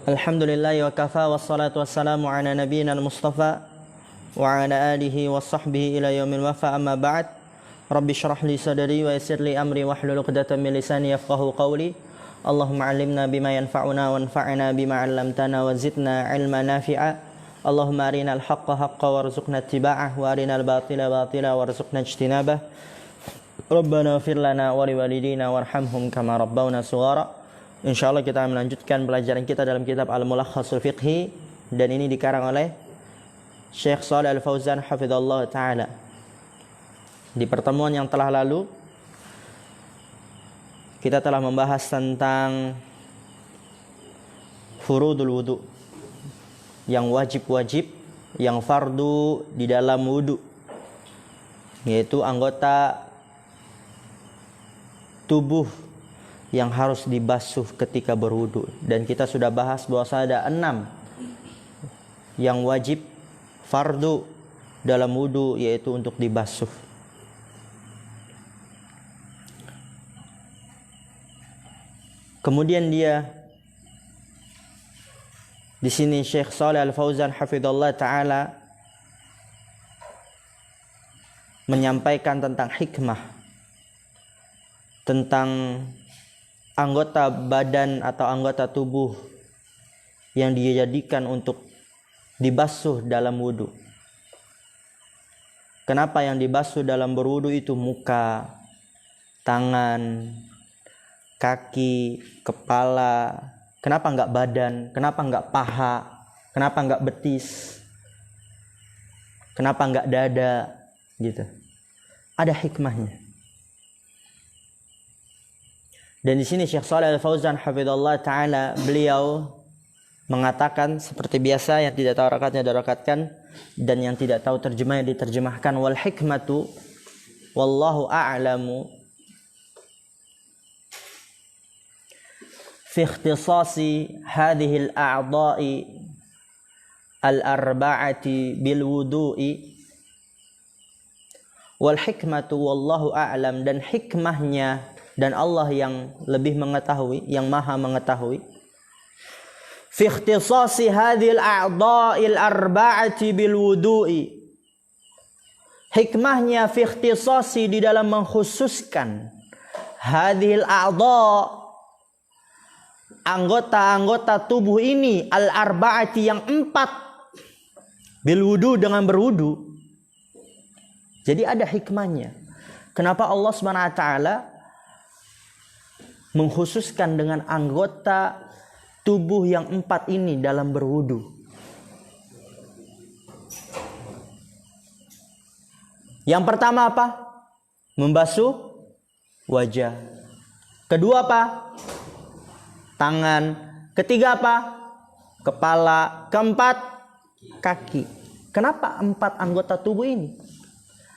Alhamdulillahi wa kafa wassalatu wassalamu ala nabiyyina al-mustafa wa ala alihi wa sahbihi ila yaumil wafa amma ba'd. Rabbi shrah li sadri wa yassir li amri wahlul 'uqdatam min lisani yafqahu qawli. Allahumma 'allimna bima yanfa'una wanfa'na bima 'allamtana wa zidna 'ilman nafi'a. Allahumma arinal haqqa haqqan warzuqna ittiba'ah wa arinal batila batila warzuqna ijtinabah. Rabbana ighfir lana wa liwalidina warhamhum kama rabbawna shighara. Insyaallah kita melanjutkan pelajaran kita dalam kitab Al-Mulakhasul Fiqhi, dan ini dikarang oleh Syekh Shalih Al-Fauzan hafizallahu taala. Di pertemuan yang telah lalu kita telah membahas tentang furudul wudu, yang wajib-wajib, yang fardu di dalam wudu, yaitu anggota tubuh yang harus dibasuh ketika berwudu. Dan kita sudah bahas bahwa ada 6 yang wajib fardu dalam wudu, yaitu untuk dibasuh. Kemudian dia di sini Syekh Shalih Al-Fauzan hafizallahu taala menyampaikan tentang hikmah, tentang anggota badan atau anggota tubuh yang dijadikan untuk dibasuh dalam wudu. Kenapa yang dibasuh dalam berwudu itu muka, tangan, kaki, kepala? Kenapa enggak badan? Kenapa enggak paha? Kenapa enggak betis? Kenapa enggak dada? Gitu. Ada hikmahnya. Dan di sini Syekh Shalih Al-Fauzan hafizallahu taala beliau mengatakan seperti biasa, yang tidak tahu rakatnya dirakatkan, dan yang tidak tahu terjemahnya diterjemahkan. Wal hikmatu wallahu a'lamu fi ikhtisasi hadhihi al-a'dha'i al-arba'ati bil wudu'i. Wal hikmatu wallahu a'lam, dan hikmahnya dan Allah yang lebih mengetahui, yang maha mengetahui. Fi ikhtisasi hadhil a'dha'il arba'ati bil wudu'i. Hikmahnya fi ikhtisasi, di dalam mengkhususkan hadhil a'dha', anggota-anggota tubuh ini, al arba'ati yang 4, bil wudu, dengan berwudu. Jadi ada hikmahnya. Kenapa Allah Subhanahu wa taala mengkhususkan dengan anggota tubuh yang 4 ini dalam berwudu? Yang pertama apa? Membasuh wajah. Kedua apa? Tangan. Ketiga apa? Kepala. Keempat, kaki. Kenapa 4 anggota tubuh ini?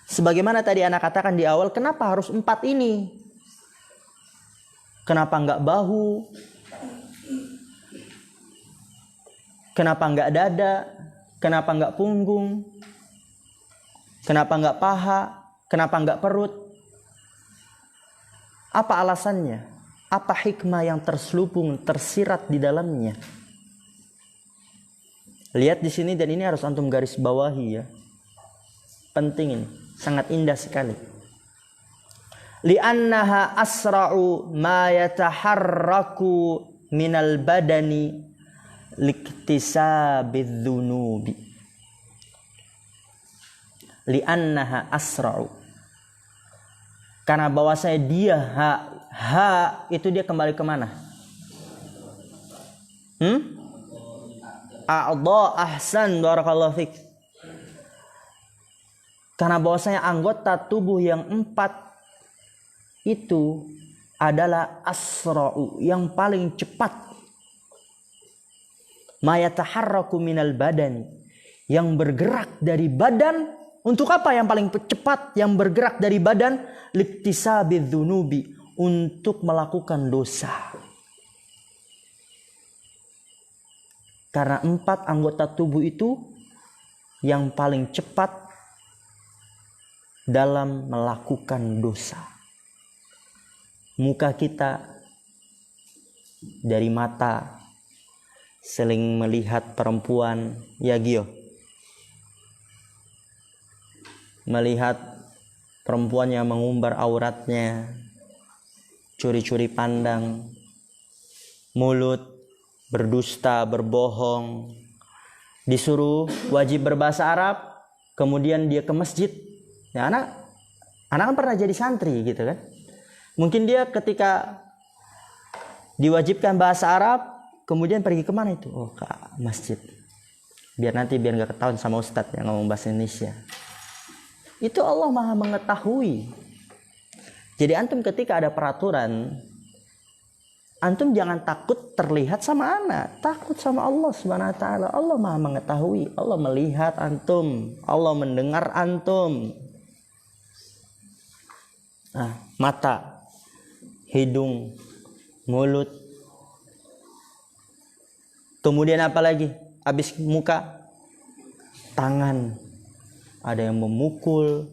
Sebagaimana tadi Anda katakan di awal, kenapa harus 4 ini? Kenapa enggak bahu? Kenapa enggak dada? Kenapa enggak punggung? Kenapa enggak paha? Kenapa enggak perut? Apa alasannya? Apa hikmah yang terselubung, tersirat di dalamnya? Lihat di sini, dan ini harus antum garis bawahi ya. Penting ini, sangat indah sekali. Li'annaha asra'u ma yataharraku minal badani liktisabidz dzunubi. Li'annaha asra'u, karena bahwasanya dia ha itu dia kembali kemana? A'dha, ahsan, barakallahu fik. Karena bahwasanya anggota tubuh yang 4 itu adalah asra'u, yang paling cepat. Ma yataharraku minal badani, yang bergerak dari badan. Untuk apa yang paling cepat yang bergerak dari badan? Liktisabidz dzunubi, untuk melakukan dosa. Karena 4 anggota tubuh itu yang paling cepat dalam melakukan dosa. Muka kita, dari mata, seling melihat perempuan, ya Gio. Melihat perempuan yang mengumbar auratnya, curi-curi pandang, mulut, berdusta, berbohong, disuruh wajib berbahasa Arab, kemudian dia ke masjid. Ya, anak kan pernah jadi santri gitu kan. Mungkin dia ketika diwajibkan bahasa Arab, kemudian pergi kemana itu? Oh, ke masjid. Biar nggak ketahuan sama ustadz yang ngomong bahasa Indonesia. Itu Allah Maha mengetahui. Jadi antum ketika ada peraturan, antum jangan takut terlihat sama anak, takut sama Allah Subhanahu wa taala. Allah Maha mengetahui, Allah melihat antum, Allah mendengar antum. Mata, hidung, mulut. Kemudian apa lagi? Habis muka, tangan. Ada yang memukul.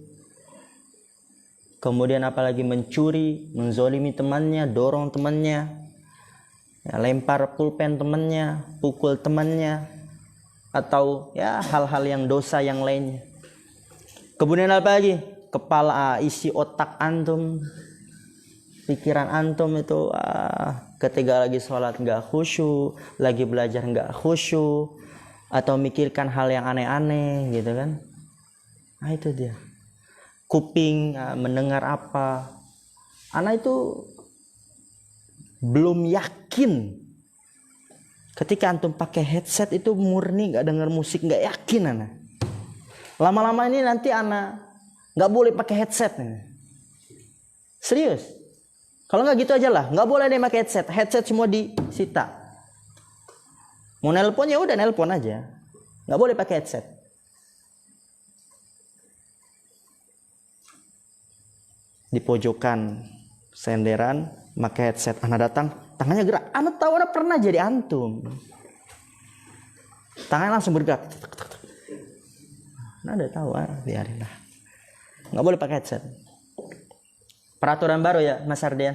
Kemudian apalagi mencuri, menzolimi temannya, dorong temannya, ya, lempar pulpen temannya, pukul temannya, atau ya hal-hal yang dosa yang lainnya. Kemudian apa lagi? Kepala, isi otak antum, pikiran antum itu ketika lagi sholat nggak khusyuk, lagi belajar nggak khusyuk, atau mikirkan hal yang aneh-aneh gitu kan. Nah itu dia. Kuping mendengar apa. Anak itu belum yakin. Ketika antum pakai headset itu murni nggak dengar musik, nggak yakin anak. Lama-lama ini nanti anak nggak boleh pakai headset. Serius. Kalau nggak gitu aja lah, nggak boleh deh pakai headset. Headset semua disita. Mau nelpon ya udah nelpon aja. Nggak boleh pakai headset. Di pojokan senderan pakai headset, anak datang tangannya gerak, anak tahu anak pernah jadi antum, tangannya langsung bergerak, anak udah tahu, biarin lah, nggak boleh pakai headset. Peraturan baru ya Mas Ardian,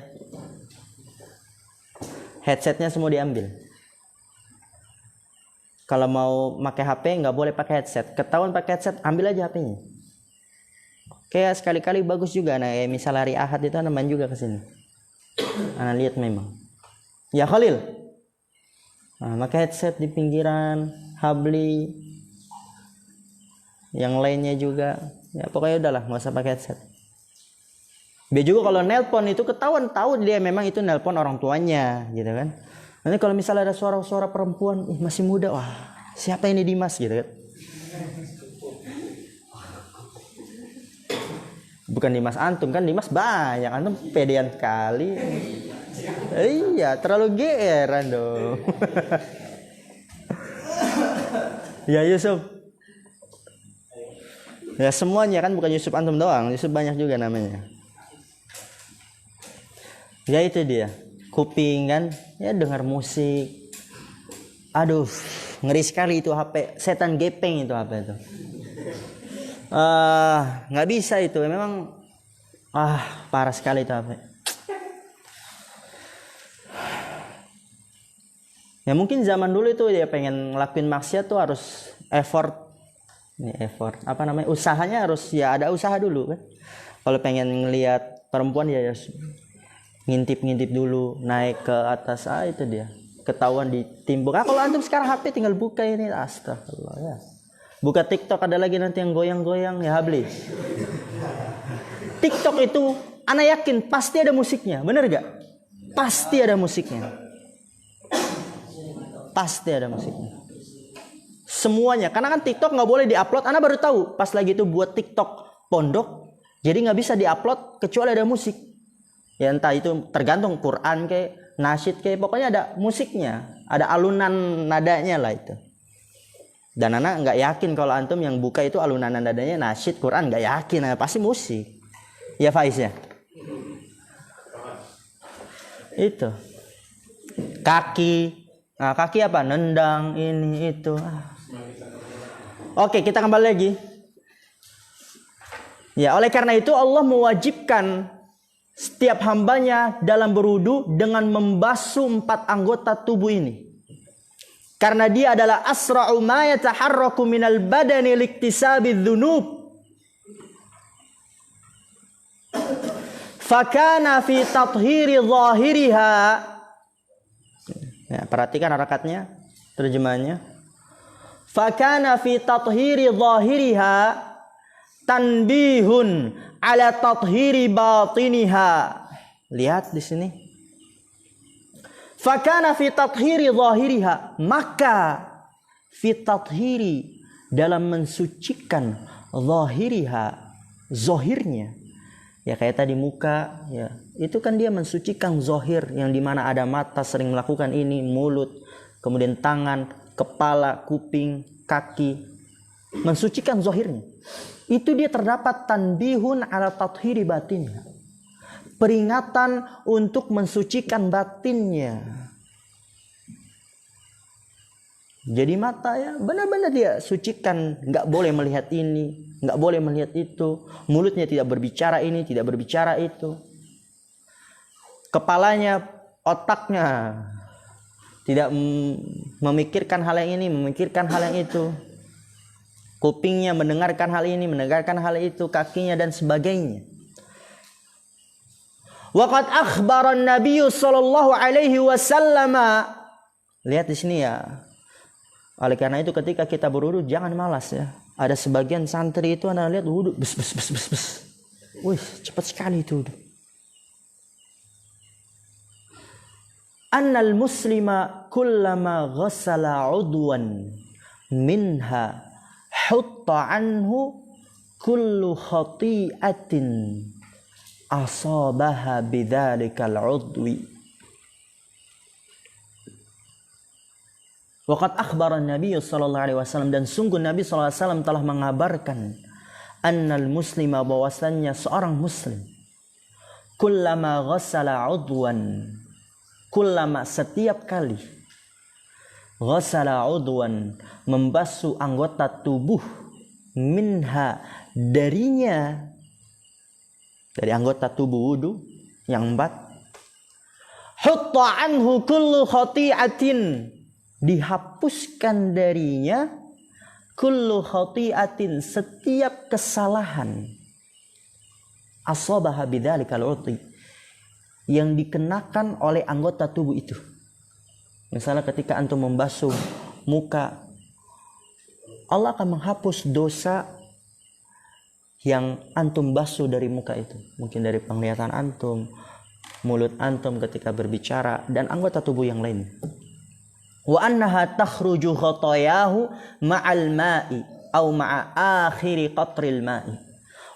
headsetnya semua diambil. Kalau mau pakai HP nggak boleh pakai headset, ketahuan pakai headset ambil aja HP-nya. Kayak sekali-kali bagus juga, nah misal hari Ahad itu anak main juga ke sini. Anak lihat memang. Ya Khalil. Pakai headset di pinggiran, Habli. Yang lainnya juga. Ya pokoknya udahlah, enggak usah pakai headset. Dia juga kalau nelpon itu ketahuan, tahu dia memang itu nelpon orang tuanya, gitu kan. Nanti kalau misalnya ada suara-suara perempuan, masih muda, wah, siapa ini Dimas gitu kan. Bukan Dimas antum, kan Dimas banyak, antum pedean kali. Iya, terlalu geeran dong. Ya Yusuf. Ya semuanya kan, bukan Yusuf antum doang, Yusuf banyak juga namanya. Ya itu dia, kuping kan, ya dengar musik. Aduh, ngeri sekali itu HP, setan gepeng itu HP itu. Nggak bisa itu, memang parah sekali itu HP. Ya mungkin zaman dulu itu dia pengen ngelakuin maksiat tuh harus effort, apa namanya, usahanya harus ya ada usaha dulu kan. Kalau pengen ngelihat perempuan ya harus ngintip dulu, naik ke atas, itu dia ketahuan ditimbuk. Kalau antum sekarang HP tinggal buka ini, astagfirullah ya. Buka TikTok ada lagi nanti yang goyang-goyang ya Habli. TikTok itu anak yakin pasti ada musiknya, bener gak? Pasti ada musiknya. Pasti ada musiknya. Semuanya, karena kan TikTok nggak boleh diupload. Anak baru tahu pas lagi itu buat TikTok pondok, jadi nggak bisa diupload kecuali ada musik. Ya entah itu tergantung Quran kayak nasyid kayak, pokoknya ada musiknya, ada alunan nadanya lah itu. Dan anak nggak yakin kalau antum yang buka itu alunan nadanya nasyid Quran, nggak yakin, pasti musik. Ya Faiz ya. Itu. Kaki apa? Nendang ini itu. Oke, kita kembali lagi. Ya, oleh karena itu Allah mewajibkan setiap hambanya dalam berwudu dengan membasuh 4 anggota tubuh ini. Karena dia adalah asra'u ma yataharraku minal badani liktisabi dzunub. Fakana fi tathhiri zahiriha. Ya, perhatikan harakatnya, terjemahannya. Fakana fi tathhiri zahiriha tanbihun ala tathhiri batiniha. Lihat di sini. Fakana fi tathhiri zahiriha, maka fi tathhiri, dalam mensucikan, zahiriha, zahirnya. Ya kayak tadi muka, ya itu kan dia mensucikan zahir, yang dimana ada mata sering melakukan ini, mulut, kemudian tangan, kepala, kuping, kaki, mensucikan zahirnya. Itu dia terdapat tanbihun ala tathhiri batinha, peringatan untuk mensucikan batinnya. Jadi mata ya benar-benar dia sucikan, nggak boleh melihat ini, nggak boleh melihat itu. Mulutnya tidak berbicara ini, tidak berbicara itu. Kepalanya, otaknya tidak memikirkan hal yang ini, memikirkan hal yang itu. Kupingnya mendengarkan hal ini, mendengarkan hal itu. Kakinya dan sebagainya. Waqad akhbara an-nabiy sallallahu alaihi wasallam. Lihat di sini ya. Oleh karena itu ketika kita berwudu jangan malas ya. Ada sebagian santri itu Anda lihat wudu bes. Wih, cepat sekali itu wudu. Annal muslima kullama ghassala 'udwan minha hutta anhu kullu khati'atin asabaha bidzalikal 'udwi. Waqad akhbara an-nabiy sallallahu alaihi wasallam, dan sungguh Nabi sallallahu alaihi wasallam telah mengabarkan annal muslima, bahwasannya seorang muslim, kullama ghassala 'udwan, kullama setiap kali, ghassala 'udwan membasuh anggota tubuh, minha darinya, dari anggota tubuh wudu yang empat, hutta anhu kullu khati'atin, dihapuskan darinya kullu khati'atin, setiap kesalahan, asabaha bidzalikal 'udhi, yang dikenakan oleh anggota tubuh itu. Misalnya ketika antum membasuh muka, Allah akan menghapus dosa yang antum basuh dari muka itu. Mungkin dari penglihatan antum, mulut antum ketika berbicara, dan anggota tubuh yang lain. Wa annaha takhruju khatayahu ma'al ma'i au ma'a akhiri qatril ma'i.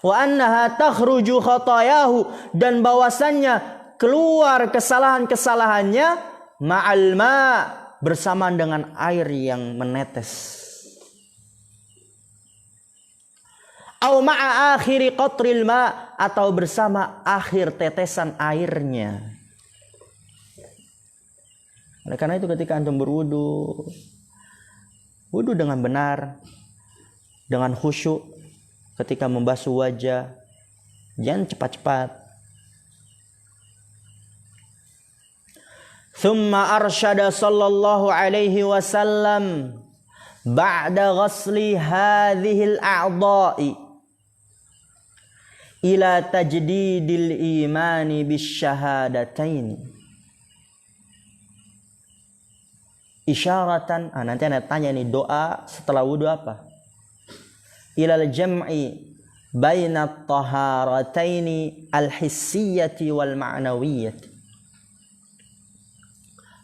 Wa annaha takhruju khatayahu, dan bahwasannya keluar kesalahan-kesalahannya ma'al ma', bersamaan dengan air yang menetes. Au ma'a akhiri qatril ma', atau bersama akhir tetesan airnya. Oleh karena itu ketika antum berwudu, wudu dengan benar, dengan khusyuk. Ketika membasuh wajah, jangan cepat-cepat. Thumma arsyada sallallahu alaihi wasallam ba'da ghasli hadhil a'dha'i ila tajdidil imani bisyahadatain. Isyaratan, nanti Anda tanya nih, doa setelah wudu apa? Ilal jam'i baina taharataini al-hissiyati wal ma'nawiyyati.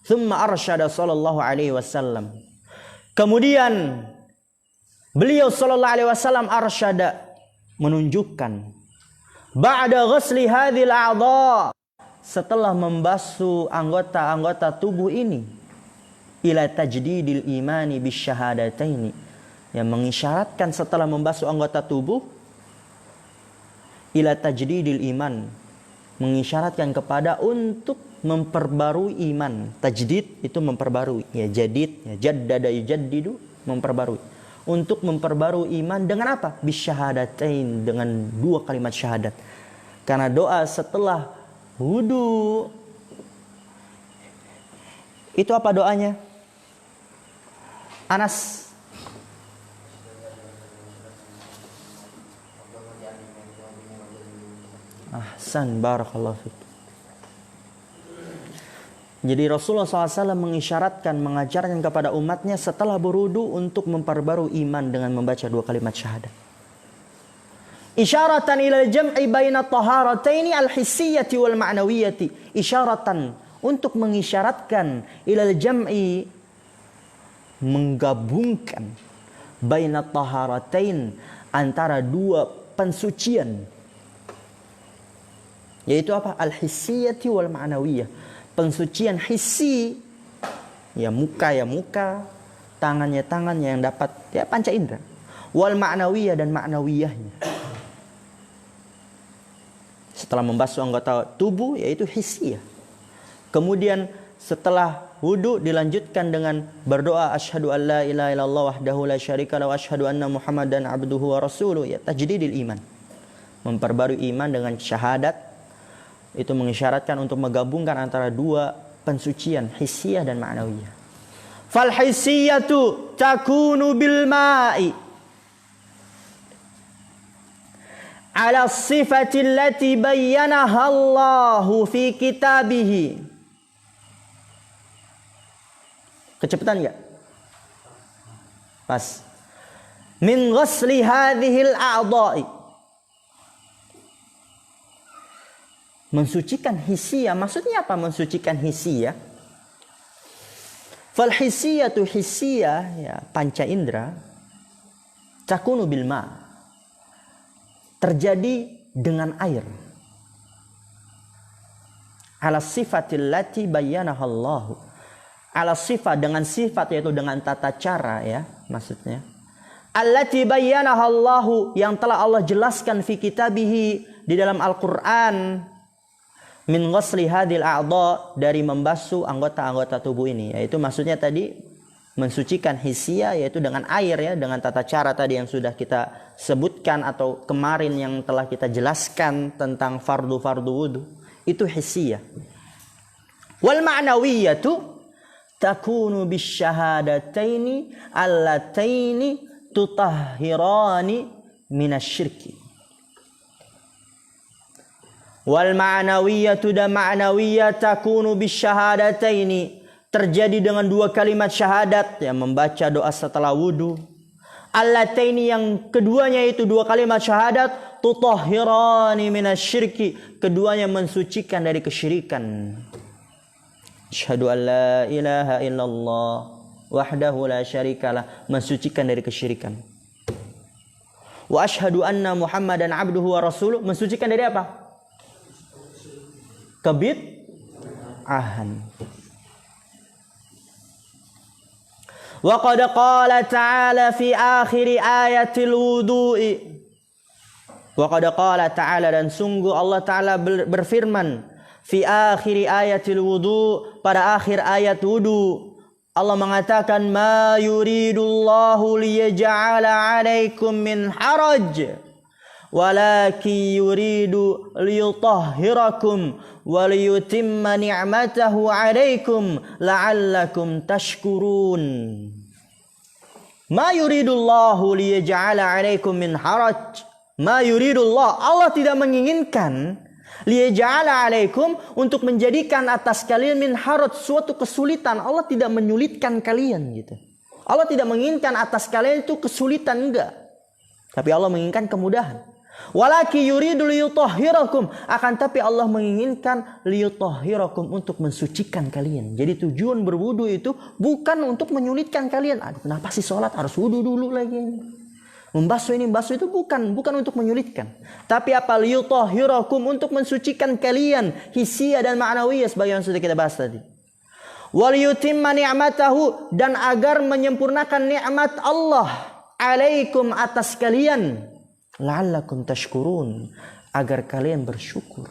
Thumma arsyada sallallahu alaihi wasallam. Kemudian beliau sallallahu alaihi wasallam arsyada, menunjukkan, ba'da ghasli hadhil a'dha, setelah membasuh anggota-anggota tubuh ini, ila tajdidil imani bisyahadataini, yang mengisyaratkan setelah membasuh anggota tubuh, ila tajdidil iman, mengisyaratkan kepada untuk memperbarui iman. Tajdid itu memperbarui, ya jadid, ya jaddada yujaddidu, memperbarui. Untuk memperbarui iman dengan apa? Bisyahadatain, dengan dua kalimat syahadat. Karena doa setelah wudu itu apa doanya? Anas. Ahsan, barakallahu fiik. Jadi Rasulullah SAW mengisyaratkan, mengajarkan kepada umatnya setelah berwudu untuk memperbarui iman dengan membaca 2 kalimat syahadat. Isyaratan ila jam'i baina taharataini al-hissiyyati wal ma'nawiyyati. Isyaratan, untuk mengisyaratkan ila jam'i, menggabungkan baina taharatain, antara 2 pensucian. Yaitu apa? Al-hissiyyati wal ma'nawiyyah. Pensucian hissi, ya muka, tangannya yang dapat ya panca indera. Wal ma'nawiyah, dan ma'nawiyahnya. Setelah membasuh anggota tubuh yaitu hissiyah. Kemudian setelah wudu dilanjutkan dengan berdoa asyhadu an la ilaha illallah wahdahu la syarikalah wa asyhadu anna muhammadan abduhu wa rasuluh, ya tajdidil iman. Memperbarui iman dengan syahadat. Itu mengisyaratkan untuk menggabungkan antara 2 pensucian, hissiyah dan ma'nawiyah. Fal hissiyatu takunu bil ma'i ala sifati allati bayyanaha Allahu fi kitabihi. Kecepatan enggak? Pas. Min ghasli hadhil a'dha'i. Mensucikan hissiyah, maksudnya apa mensucikan hissiyah? Fal hissiyatu, hissiyah, ya panca indera, takunu bil ma, terjadi dengan air. Ala sifatil lati bayyanaha Allah. Ala sifat, dengan sifat, yaitu dengan tata cara, ya maksudnya. Allati bayyanaha Allah, yang telah Allah jelaskan fi kitabihi, di dalam Al-Qur'an. Min ghasli hadhil a'dha, dari membasuh anggota-anggota tubuh ini, yaitu maksudnya tadi mensucikan hissiyah, yaitu dengan air, ya, dengan tata cara tadi yang sudah kita sebutkan atau kemarin yang telah kita jelaskan tentang fardu-fardu wudu, itu hissiyah. Wal ma'nawiyatu takunu bisyahadataini allataini tutahhirani minasyirki. Wal ma'nawiyatu, dan ma'nawiyah takunu bisyahadataini, terjadi dengan 2 kalimat syahadat, ya membaca doa setelah wudu. Allataini, yang keduanya itu 2 kalimat syahadat, tutahhirani minasyirki, keduanya mensucikan dari kesyirikan. Asyhadu an la ilaha illallah wahdahu la syarikalah, mensucikan dari kesyirikan. Wa asyhadu anna muhammadan abduhu wa rasuluh, mensucikan dari apa? Kebid'ahan. Wa qad qala ta'ala fi akhir ayatil wudu'i. Wa qad qala ta'ala, dan sungguh Allah Ta'ala berfirman fi akhir ayatil wudu', pada akhir ayat wudu. Allah mengatakan ma yuridullahu liyaj'ala 'alaikum min haraj walakin yuridu liyutahhirakum wa liyutimma ni'matahu 'alaikum la'allakum tashkurun. Ma yuridullahu liyaj'ala 'alaikum min haraj. Ma yuridullah, Allah tidak menginginkan liyaj'ala 'alaikum, untuk menjadikan atas kalian min haraj, suatu kesulitan. Allah tidak menyulitkan kalian gitu. Allah tidak menginginkan atas kalian itu kesulitan, enggak. Tapi Allah menginginkan kemudahan. Walaki yuridu liyutahhirakum, akan tapi Allah menginginkan liyutahhirakum, untuk mensucikan kalian. Jadi tujuan berwudu itu bukan untuk menyulitkan kalian. Aduh, kenapa sih sholat harus wudu dulu lagi? Membasuh ini, membasuh itu bukan untuk menyulitkan. Tapi apa? Liyutahhirakum, untuk mensucikan kalian, hissiyah dan ma'nawiyah, sebagaimana sudah kita bahas tadi. Waliyutimma ni'matahu, dan agar menyempurnakan nikmat Allah alaikum, atas kalian. La'allakum tashkurun, agar kalian bersyukur.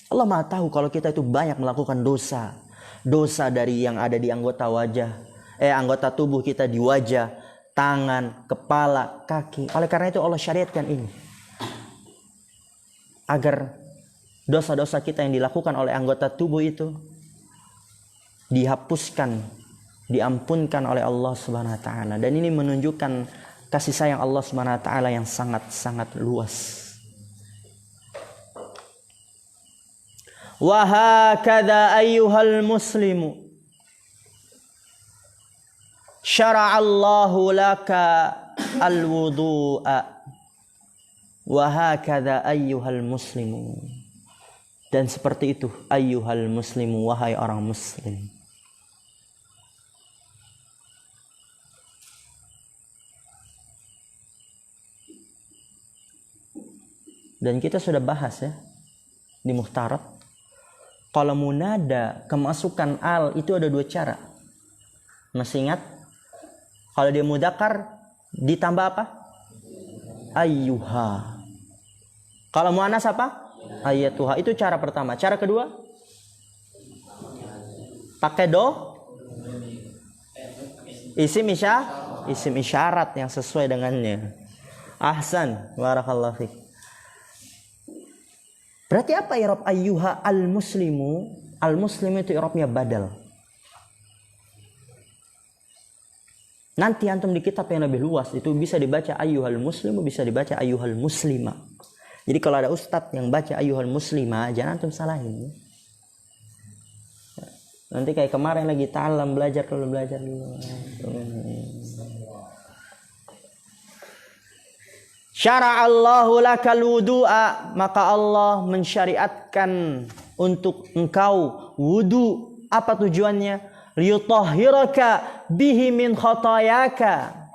Allah Maha tahu kalau kita itu banyak melakukan dosa. Dosa dari yang ada di anggota anggota tubuh kita, di wajah, tangan, kepala, kaki. Oleh karena itu Allah syariatkan ini, agar dosa-dosa kita yang dilakukan oleh anggota tubuh itu dihapuskan diampunkan oleh Allah Subhanahu wa taala. Dan ini menunjukkan kasih sayang Allah Subhanahu wa taala yang sangat-sangat luas. Wa hakadha ayyuhal muslimu syara'allahu laka al-wudu'a wa hakadha ayyuhal muslimu. Dan seperti itu ayyuhal muslimu, wahai orang muslim. Dan kita sudah bahas ya di muhtarat, kalau munada kemasukan al itu ada dua cara. Masih ingat? Kalau dia mudzakkar ditambah apa? Ayyuha. Kalau muannas apa? Ayatuha. Itu cara pertama. Cara kedua? Pakai isim isyarat yang sesuai dengannya. Ahsan, barakallahu fiik. Berarti apa i'rab ayyuha al-muslimu? Al-muslimu itu i'rabnya badal. Nanti antum di kitab yang lebih luas itu bisa dibaca ayyuhal muslimu, bisa dibaca ayyuhal muslima. Jadi kalau ada ustadz yang baca ayyuhal muslima, jangan antum salahin. Nanti kayak kemarin lagi ta'allam, belajar dulu. Syara'allahu lakal wudu'a, maka Allah mensyariatkan untuk engkau wudu. Apa tujuannya? Liyutahhiraka bihi min khatayaka.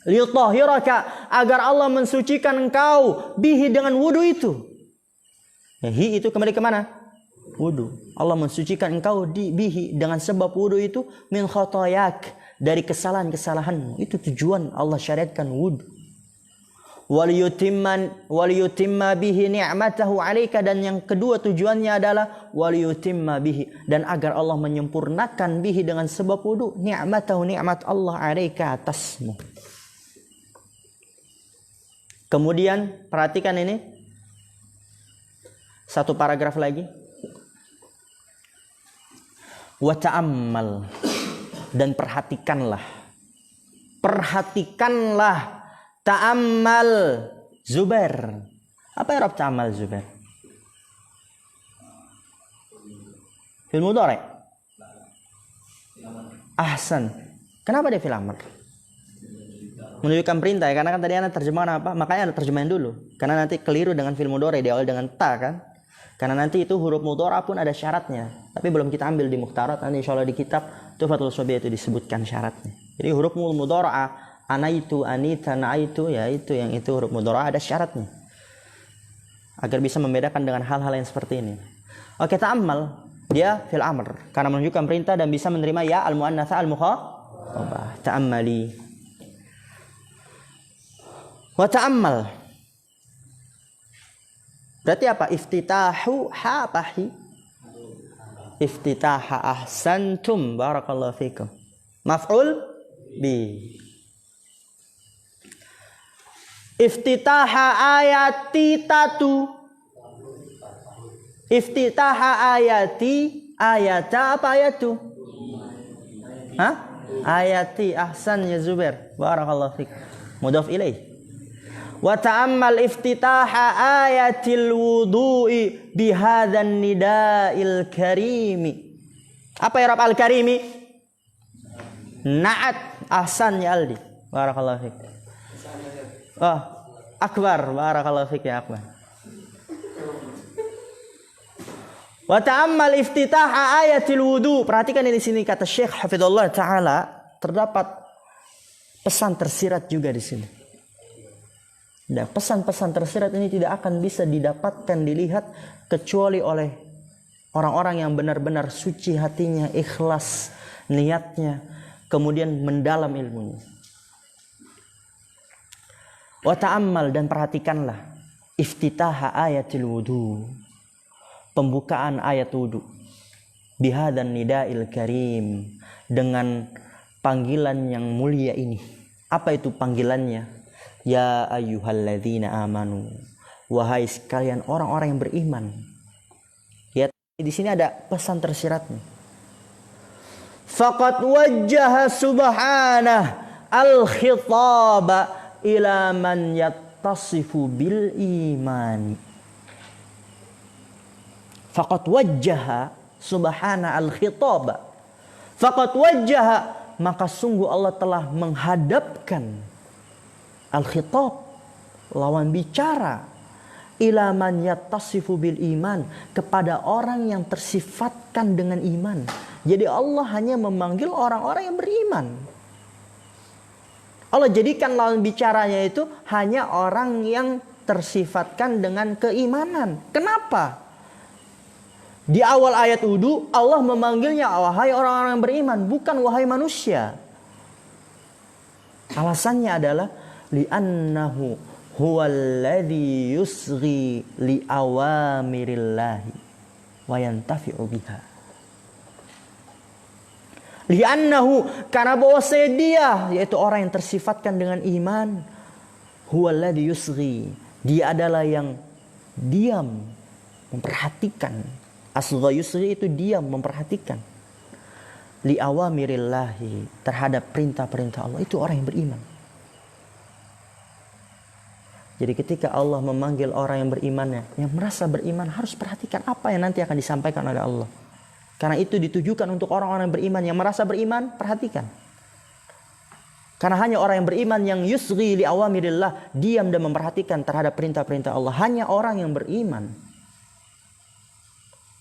Liyutahhiraka, agar Allah mensucikan engkau bihi dengan wudu itu. Ya, hi itu kembali ke mana? Wudu. Allah mensucikan engkau bihi dengan sebab wudu itu min khatayak, dari kesalahan-kesalahanmu. Itu tujuan Allah syariatkan wudu. Waliyutimma bihi ni'matahu 'alaika, dan yang kedua tujuannya adalah waliyutimma bihi, dan agar Allah menyempurnakan bihi dengan sebab wudu ni'matahu, nikmat Allah 'alaika, atasmu. Kemudian perhatikan ini satu paragraf lagi. Wa ta'ammal, dan perhatikanlah ta'ammal Zubair. Apa i'rab ta'ammal Zubair? Fil mudhari'. Ahsan. Kenapa dia fil amr? Menunjukkan perintah ya, karena kan tadi ana terjemahan apa? Makanya ada terjemahan dulu. Karena nanti keliru dengan fil mudhari', diawali dengan ta kan? Karena nanti itu huruf mudhari' pun ada syaratnya. Tapi belum kita ambil di muhtarat, nanti insyaallah di kitab Tuhfatul Shabiyyah itu disebutkan syaratnya. Jadi huruf mudhari', anaitu, anita, naitu, ya itu yang itu huruf mudhari' ada syaratnya. Agar bisa membedakan dengan hal-hal yang seperti ini. Oke, ta'ammal dia fil amr karena menunjukkan perintah dan bisa menerima ya al-muannatsa al-mukhatabah. Ta'ammali. Wa ta'ammal. Berarti apa? Iftitahu hapahi. Iftitaha ahsantum, barakallahu fikum. Maf'ul bi. Iftitaha ayati tatu. Iftitaha ayati, ayata apa ayatu? Hah? Ayati, ahsan ya Zubair, barakallahu fik. Mudhaf ilaih. Wa ta'ammal iftitaha ayatil wudu'i bihadzan nida'il karimi. Apa i'rab al-karimi? Na'at, ahsan ya Aldi, barakallahu fik. Oh, akbar, barakallahu fik ya akbar. Wa ta'ammal iftitaha ayatil wudu. Perhatikan di sini kata Syekh Hafizullah taala, terdapat pesan tersirat juga di sini. Dan pesan-pesan tersirat ini tidak akan bisa didapatkan, dilihat kecuali oleh orang-orang yang benar-benar suci hatinya, ikhlas niatnya, kemudian mendalam ilmunya. Wa ta'ammal, dan perhatikanlah iftitaha ayatil wudu, pembukaan ayat wudu, bihadan nida'il karim, dengan panggilan yang mulia ini. Apa itu panggilannya? Ya ayyuhalladzina amanu, wahai sekalian orang-orang yang beriman. Ya, di sini ada pesan tersiratnya. faqad wajjaha subhanah al-khitaba ila man yattasifu bil iman. Faqad wajjaha subhana al-khitaba. Faqad wajjaha, maka sungguh Allah telah menghadapkan al-khitab, lawan bicara, ila man yattasifu bil iman, kepada orang yang tersifatkan dengan iman. Jadi Allah hanya memanggil orang-orang yang beriman. Allah jadikan lawan bicaranya itu hanya orang yang tersifatkan dengan keimanan. Kenapa? Di awal ayat wudu Allah memanggilnya wahai orang-orang yang beriman, bukan wahai manusia. Alasannya adalah li'annahu huwallazi yusghi li awamirillahi wa yantafi'u biha. Li'annahu, karena bahwasanya dia, yaitu orang yang tersifatkan dengan iman, huwallazi yusghi, dia adalah yang diam memperhatikan. Asgha yusghi itu diam memperhatikan. Li awamirillahi, terhadap perintah-perintah Allah, itu orang yang beriman. Jadi ketika Allah memanggil orang yang berimannya, yang merasa beriman, harus perhatikan apa yang nanti akan disampaikan oleh Allah. Karena itu ditujukan untuk orang-orang yang beriman, yang merasa beriman, perhatikan. Karena hanya orang yang beriman yang yusghi li awamirillah, diam dan memperhatikan terhadap perintah-perintah Allah. Hanya orang yang beriman.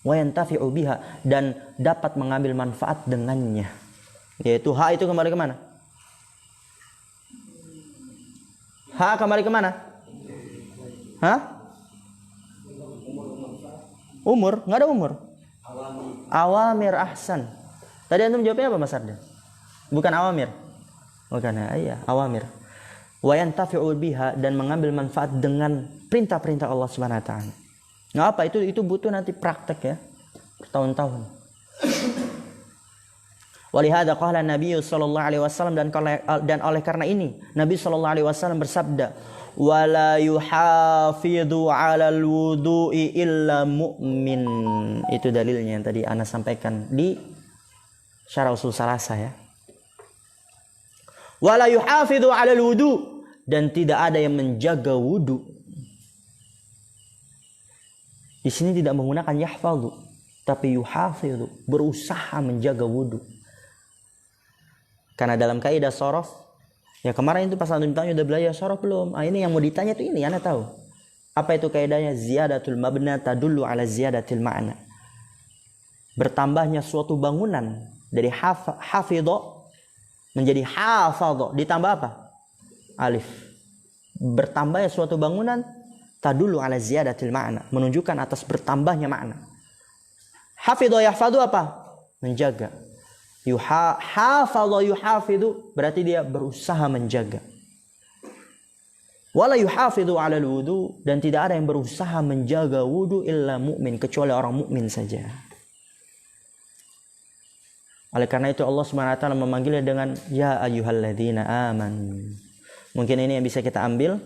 Wa yantafi'u biha, dan dapat mengambil manfaat dengannya. Yaitu ha itu kembali kemana? Ha kembali kemana? Hah? Umur? Nggak ada umur. Awamir ahsan. Tadi antum jawabnya apa Mas Arda? Bukan awamir. Bukan, iya, awamir. Wa yantafi'u biha, dan mengambil manfaat dengan perintah-perintah Allah Subhanahu wa taala. Nggak apa, itu butuh nanti praktek ya, bertahun-tahun. Walihada qala Nabi sallallahu alaihi wasallam, dan oleh karena ini Nabi sallallahu alaihi wasallam bersabda, wala yuhafidhu 'alal wudu'i illa mu'min. Itu dalilnya yang tadi ana sampaikan di Syarah Ushul Salasah ya. Wala yuhafidhu 'alal wudu', dan tidak ada yang menjaga wudu. Di sini tidak menggunakan yahfadhu, tapi yuhafidhu, berusaha menjaga wudu. Karena dalam kaidah shorof, ya kemarin itu pas antum ditanya udah belajar shorof belum? Ah, ini yang mau ditanya tuh ini, Anda tahu. Apa itu kaidahnya? Ziyadatul mabna tadullu ala ziyadatil ma'na. Bertambahnya suatu bangunan dari hafidho menjadi hafadho, ditambah apa? Alif. Bertambahnya suatu bangunan tadullu ala ziyadatil ma'na, menunjukkan atas bertambahnya makna. Hafidho yahfadhu apa? Menjaga. Hafadho yuhafidhu, berarti dia berusaha menjaga. Wala yuhafidhu ala wudu, dan tidak ada yang berusaha menjaga wudu illa mu'min, kecuali orang mukmin saja. Oleh karena itu Allah Subhanahu wa taala memanggilnya dengan ya ayyuhalladzina amanu. Mungkin ini yang bisa kita ambil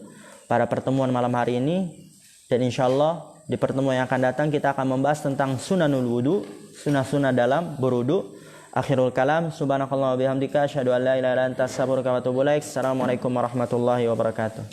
pada pertemuan malam hari ini, dan insyaallah di pertemuan yang akan datang kita akan membahas tentang sunanul wudu, sunah-sunah dalam berwudu. Akhirul kalam, subhanakallah wa bihamdika asyhadu an la ilaha illa anta astaghfiruka wa atubu ilaik. Assalamualaikum warahmatullahi wabarakatuh.